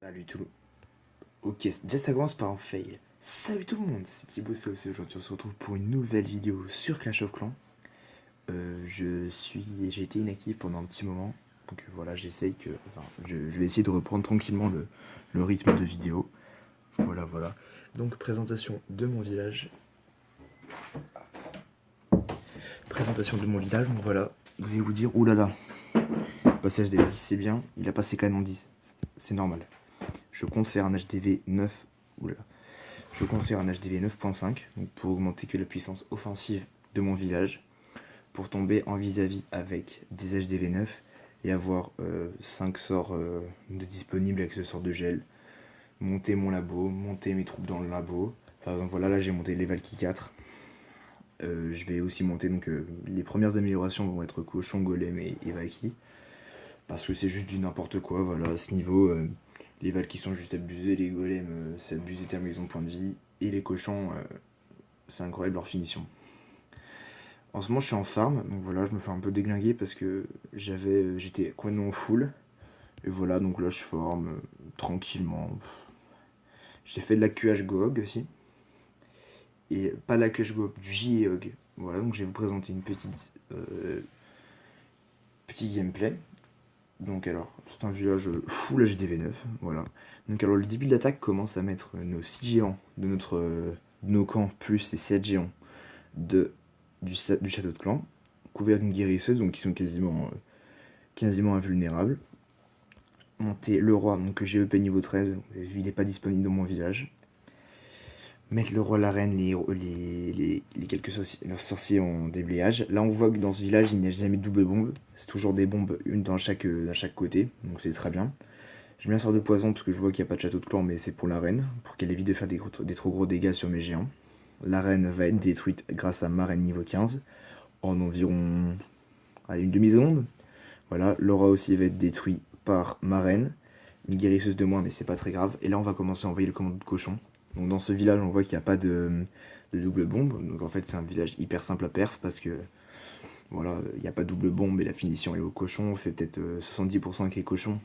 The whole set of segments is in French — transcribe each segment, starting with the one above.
Salut tout le monde. Ok, déjà ça commence par un fail. Salut tout le monde, c'est Thibaut COC. Aujourd'hui on se retrouve pour une nouvelle vidéo sur Clash of Clans. J'ai été inactif pendant un petit moment. Donc voilà, je vais essayer de reprendre tranquillement le rythme de vidéo. Voilà. Donc présentation de mon village. Présentation de mon village, donc voilà. Vous allez vous dire, oulala, passage des 10 c'est bien, il a passé canon 10. C'est normal. Je compte faire un HDV 9. Oulala. Je compte faire un HDV 9.5 pour augmenter que la puissance offensive de mon village, pour tomber en vis-à-vis avec des HDV 9 et avoir 5 sorts de disponibles avec ce sort de gel, monter mon labo, monter mes troupes dans le labo. Par exemple, voilà, là j'ai monté les Valky 4. Je vais aussi monter, donc les premières améliorations vont être cochon, golem et Valky, parce que c'est juste du n'importe quoi, voilà, à ce niveau. Les Valky sont juste abusés, les golems c'est abusé tellement ils ont point de vie, et les cochons c'est incroyable leur finition. En ce moment je suis en farm, donc voilà, je me fais un peu déglinguer parce que j'étais complètement full. Et voilà, donc là je farm tranquillement. J'ai fait de la QH GOG aussi. Et pas de la QH GOG, du JEOG. Voilà, donc je vais vous présenter une petit gameplay. Donc alors, c'est un village full HDV9, voilà. Donc alors le début de l'attaque commence à mettre nos 6 géants de nos camps, plus les 7 géants du château de clan, couverts d'une guérisseuse, donc qui sont quasiment invulnérables. Monter le roi, donc que j'ai EP niveau 13, vous avez vu, il n'est pas disponible dans mon village. Mettre le roi, la reine, les quelques sorciers en déblayage. Là on voit que dans ce village il n'y a jamais de double bombe, c'est toujours des bombes, une dans chaque côté, donc c'est très bien. J'ai mis un sort de poison parce que je vois qu'il n'y a pas de château de clan, mais c'est pour la reine, pour qu'elle évite de faire des trop gros dégâts sur mes géants. La reine va être détruite grâce à ma reine niveau 15, en environ une demi-seconde. Voilà, Laura aussi va être détruit par ma reine, une guérisseuse de moins, mais c'est pas très grave. Et là, on va commencer à envoyer le commando de cochon. Donc dans ce village, on voit qu'il n'y a pas de double bombe. Donc en fait, c'est un village hyper simple à perf parce que voilà, il n'y a pas de double bombe et la finition est au cochon. On fait peut-être 70% avec les cochons.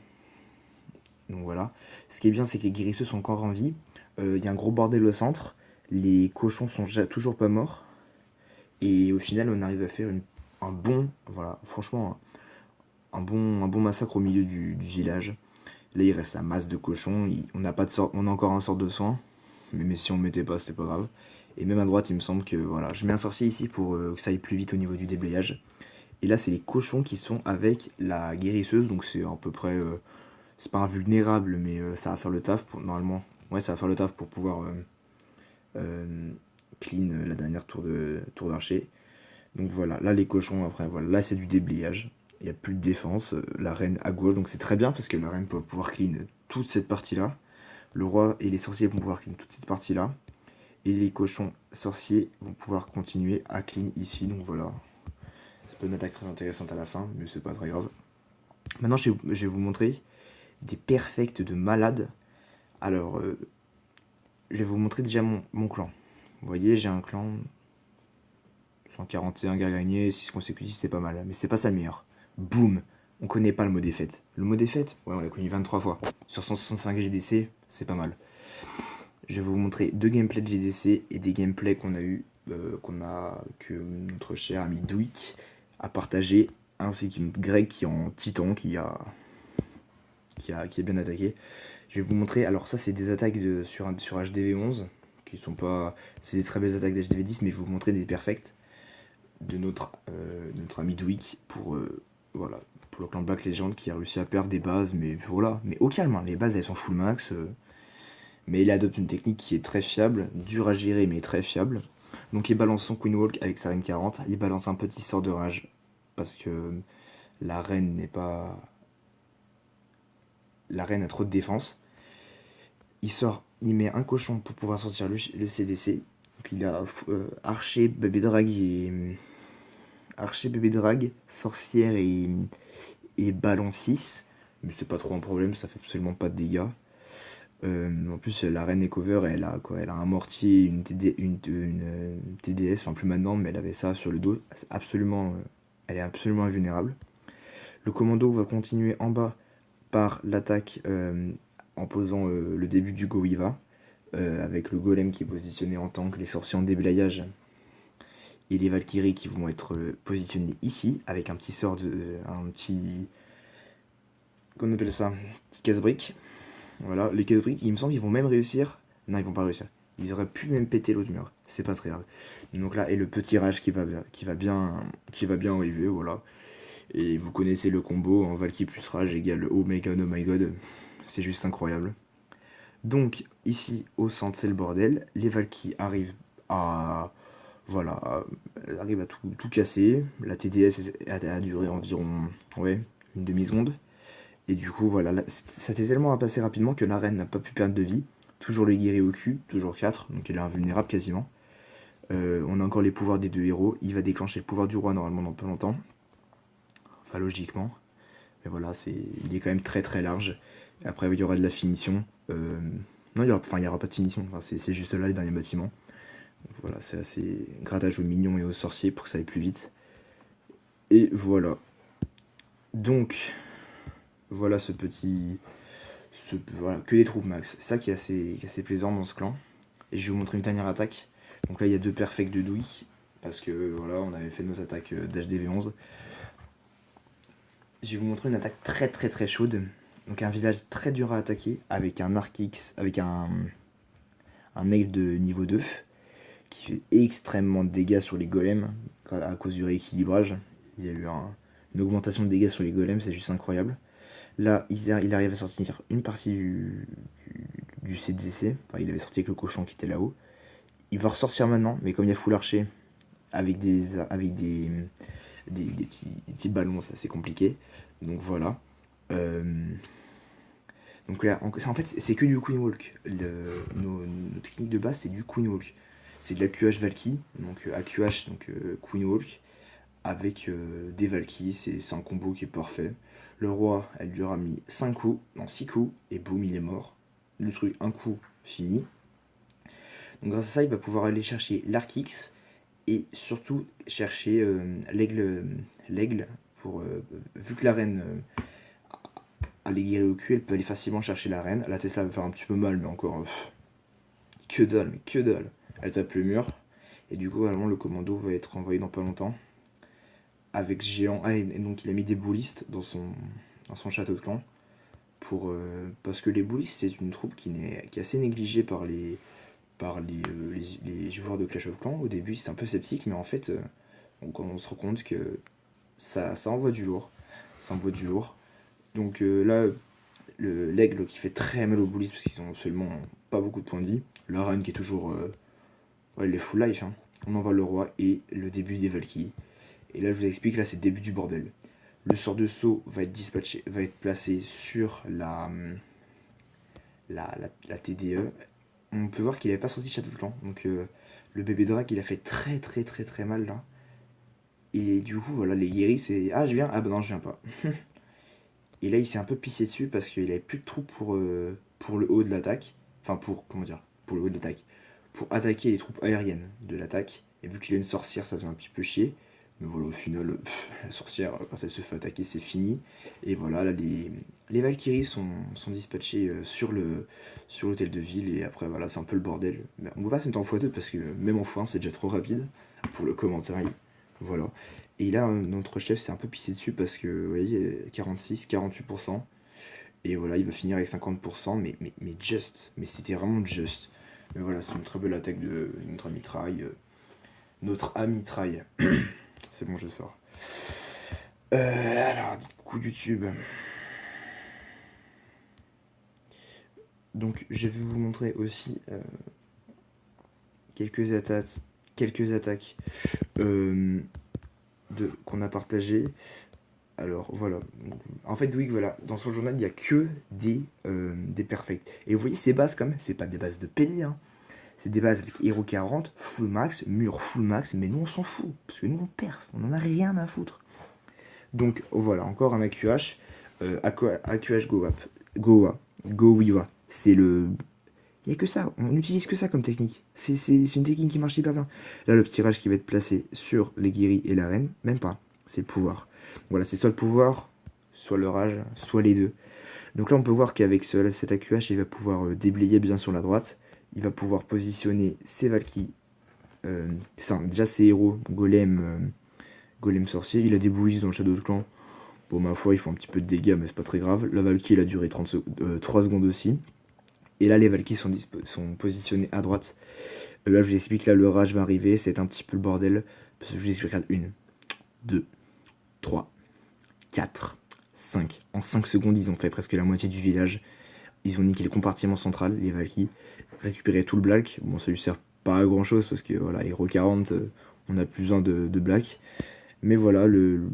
Donc voilà. Ce qui est bien, c'est que les guérisseux sont encore en vie. Il y a un gros bordel au centre. Les cochons sont toujours pas morts. Et au final, on arrive à faire un bon, voilà, franchement, un bon massacre au milieu du village. Là, il reste la masse de cochons. On n'a pas de sort, on a encore un sort de soin. Mais si on ne mettait pas, c'était pas grave. Et même à droite, il me semble que voilà, je mets un sorcier ici pour que ça aille plus vite au niveau du déblayage. Et là, c'est les cochons qui sont avec la guérisseuse, donc c'est à peu près, c'est pas invulnérable, mais ça va faire le taf pour normalement. Ouais, ça va faire le taf pour pouvoir clean la dernière tour d'archer. Donc voilà, là les cochons après, voilà, là c'est du déblayage. Il n'y a plus de défense, la reine à gauche, donc c'est très bien parce que la reine peut pouvoir clean toute cette partie-là. Le roi et les sorciers vont pouvoir clean toute cette partie-là. Et les cochons sorciers vont pouvoir continuer à clean ici, donc voilà. C'est pas une attaque très intéressante à la fin, mais c'est pas très grave. Maintenant je vais vous montrer des perfects de malades. Alors, je vais vous montrer déjà mon clan. Vous voyez, j'ai un clan 141 gars gagnés, 6 consécutifs, c'est pas mal. Mais c'est pas ça le meilleur. Boum, on connaît pas le mot défaite. Le mot défaite, ouais, on l'a connu 23 fois. Sur 165 GDC, c'est pas mal. Je vais vous montrer deux gameplays de GDC et des gameplays que notre cher ami Dwick a partagé, ainsi qu'une Greg qui est en titan, qui est bien attaqué. Je vais vous montrer, alors ça c'est des attaques sur HDV11, qui sont pas, c'est des très belles attaques d'HDV10, mais je vais vous montrer des perfects de notre ami Dwick voilà, pour le clan Black Legend qui a réussi à perdre des bases, mais voilà, mais au calme, hein, les bases elles sont full max, mais il adopte une technique qui est très fiable, dure à gérer mais très fiable. Donc il balance son Queen Walk avec sa reine 40, il balance un petit sort de rage, parce que la reine n'est pas... La reine a trop de défense. Il met un cochon pour pouvoir sortir le CDC. Donc il a archer, bébé drag, sorcière et ballon 6. Mais c'est pas trop un problème, ça fait absolument pas de dégâts. En plus, la reine est cover, elle a un mortier, une TDS, enfin plus maintenant, mais elle avait ça sur le dos. Elle est absolument invulnérable. Le commando va continuer en bas par l'attaque en posant le début du Goiva, avec le golem qui est positionné en tank, les sorciers en déblayage et les Valkyries qui vont être positionnés ici, avec un petit sort un petit... Comment on appelle ça? Petit casse-brique. Voilà, les casse-briques, il me semble qu'ils vont même réussir. Non, ils vont pas réussir. Ils auraient pu même péter l'autre mur. C'est pas très grave. Donc là, et le petit rage qui va bien arriver, voilà. Et vous connaissez le combo, en Valky plus rage égale oh my god, oh my god. C'est juste incroyable. Donc, ici, au centre, c'est le bordel. Les Valky arrivent à... Voilà, arrivent à tout casser. La TDS a duré environ, ouais, une demi-seconde. Et du coup, voilà, ça s'est tellement passé rapidement que la reine n'a pas pu perdre de vie. Toujours le guéri au cul, toujours 4, donc il est invulnérable quasiment. On a encore les pouvoirs des deux héros. Il va déclencher le pouvoir du roi normalement dans pas longtemps. Enfin, logiquement. Mais voilà, il est quand même très très large. Et après, il y aura de la finition. Non, il n'y aura pas de finition. Enfin, c'est juste là, les derniers bâtiments. Donc, voilà, c'est assez grattage aux minions et aux sorciers pour que ça aille plus vite. Et voilà. Donc, voilà ce petit... voilà, que des troupes max. C'est ça qui est assez plaisant dans ce clan. Et je vais vous montrer une dernière attaque. Donc là, il y a 2 perfects de douille. Parce que voilà, on avait fait nos attaques d'HDV11. Je vais vous montrer une attaque très très très chaude. Donc un village très dur à attaquer. Avec un Arc-X, avec un aigle de niveau 2. Qui fait extrêmement de dégâts sur les golems. À cause du rééquilibrage. Il y a eu une augmentation de dégâts sur les golems, c'est juste incroyable. Là, il arrive à sortir une partie du CDC. Enfin, il avait sorti avec le cochon qui était là-haut. Il va ressortir maintenant, mais comme il y a full archer, avec des petits ballons, c'est assez compliqué. Donc voilà. Donc là, en fait, c'est que du Queen Walk. Nos techniques de base, c'est du Queen Walk. C'est de la QH Valky, donc AQH, donc Queen Walk, avec des Valky. C'est un combo qui est parfait. Le roi, elle lui aura mis 5 coups, non 6 coups, et boum, il est mort. Le truc, un coup, fini. Donc grâce à ça, il va pouvoir aller chercher l'Arc-X et surtout chercher l'aigle pour vu que la reine a les guéris au cul, elle peut aller facilement chercher la reine. La Tesla va faire un petit peu mal, mais encore que dalle, mais que dalle. Elle tape le mur et du coup, vraiment, le commando va être envoyé dans pas longtemps avec géant. Ah, et donc il a mis des boulistes dans son château de clan pour parce que les boulistes c'est une troupe qui est assez négligée par les joueurs de Clash of Clans. Au début, c'est un peu sceptique, mais en fait, on se rend compte que ça envoie du lourd. Ça envoie du lourd. Donc là, l'aigle qui fait très mal aux bullies parce qu'ils ont absolument pas beaucoup de points de vie. La reine qui est toujours... ouais, elle est full life. Hein. On envoie le roi et le début des Valkyries. Et là, je vous explique, là, c'est le début du bordel. Le sort de saut va être dispatché, va être placé sur la TDE. On peut voir qu'il n'avait pas sorti Château de Clan. Donc le bébé Drac, il a fait très très très très mal là. Et du coup, voilà, les guéris, c'est... Ah, je viens? Ah bah non, je viens pas. Et là, il s'est un peu pissé dessus parce qu'il avait plus de troupes pour le haut de l'attaque. Enfin, comment dire? Pour le haut de l'attaque. Pour attaquer les troupes aériennes de l'attaque. Et vu qu'il a une sorcière, ça faisait un petit peu chier. Mais voilà, au final, la sorcière, quand elle se fait attaquer, c'est fini. Et voilà, là, les Valkyries sont dispatchés sur l'hôtel de ville. Et après, voilà, c'est un peu le bordel. Mais on peut pas se mettre en x2 parce que même en x1, c'est déjà trop rapide pour le commentaire. Voilà. Et là, notre chef s'est un peu pissé dessus parce que, vous voyez, 46, 48%. Et voilà, il va finir avec 50%, mais just. Mais c'était vraiment just. Mais voilà, c'est une très belle attaque de notre ami Trail. Notre ami Trail. C'est bon, je sors. Alors, dites coucou YouTube. Donc, je vais vous montrer aussi quelques attaques qu'on a partagées. Alors voilà, en fait oui voilà, dans son journal il n'y a que des perfects. Et vous voyez ces bases quand même, c'est pas des bases de Penny, hein. C'est des bases avec Hero 40, full max, mur full max, mais nous on s'en fout, parce que nous on perf, on en a rien à foutre. Donc voilà, encore un AQH, AQH Goiva, c'est le... Il n'y a que ça, on n'utilise que ça comme technique. C'est une technique qui marche hyper bien. Là le petit rage qui va être placé sur les guéris et la reine, même pas, c'est le pouvoir. Voilà, c'est soit le pouvoir, soit le rage, soit les deux. Donc là on peut voir qu'avec cet AQH il va pouvoir déblayer bien sur la droite, il va pouvoir positionner ses Valkyries, déjà ses héros, Golem, Golem sorcier, il a des bouillies dans le Shadow Clan, bon ma foi ils font un petit peu de dégâts mais c'est pas très grave, la Valkyrie elle a duré 3 secondes aussi, et là les Valkyries sont positionnées à droite. Là je vous explique, là le rage va arriver, c'est un petit peu le bordel, parce que je vous explique, 1, 2, 3, 4, 5. En 5 secondes, ils ont fait presque la moitié du village. Ils ont niqué le compartiment central, les Valkyries, récupéré tout le black. Bon, ça lui sert pas à grand chose parce que voilà, Hero 40, on a plus besoin de black. Mais voilà, le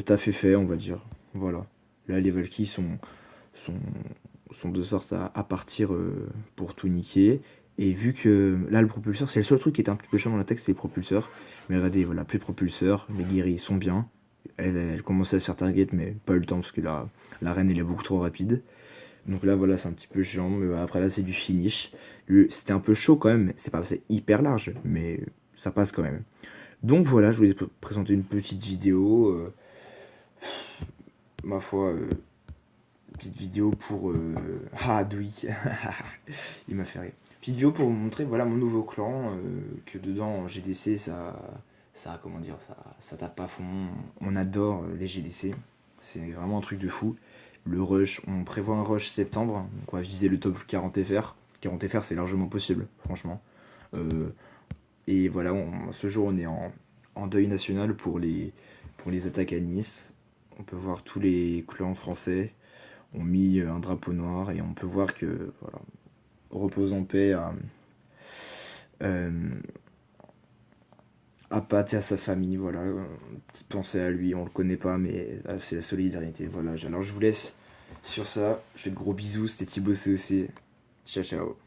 taf est fait, on va dire. Voilà. Là, les Valkyries sont de sorte à partir pour tout niquer. Et vu que là, le propulseur, c'est le seul truc qui était un petit peu chiant dans la texte, c'est les propulseurs. Mais regardez, voilà, plus de propulseurs, les guéris sont bien. Elle commençait à se faire target, mais pas eu le temps parce que la reine elle est beaucoup trop rapide. Donc là, voilà, c'est un petit peu chiant. Mais après, là, c'est du finish. C'était un peu chaud quand même. C'est pas passé hyper large, mais ça passe quand même. Donc voilà, je voulais présenter une petite vidéo. Ma foi, petite vidéo pour. Ah, oui, il m'a fait rire. Petite vidéo pour vous montrer voilà, mon nouveau clan. Que dedans, en GDC, comment dire, ça tape pas fond. On adore les GDC. C'est vraiment un truc de fou. Le rush, on prévoit un rush septembre. Donc on va viser le top 40 FR. 40 FR, c'est largement possible, franchement. Et voilà, ce jour, on est en deuil national pour les attaques à Nice. On peut voir tous les clans français ont mis un drapeau noir et on peut voir que voilà, repose en paix à Pat et à sa famille, voilà, petite pensée à lui, on le connaît pas mais c'est la solidarité, voilà. Alors je vous laisse sur ça, je fais de gros bisous, c'était Thibaut CEC, ciao ciao.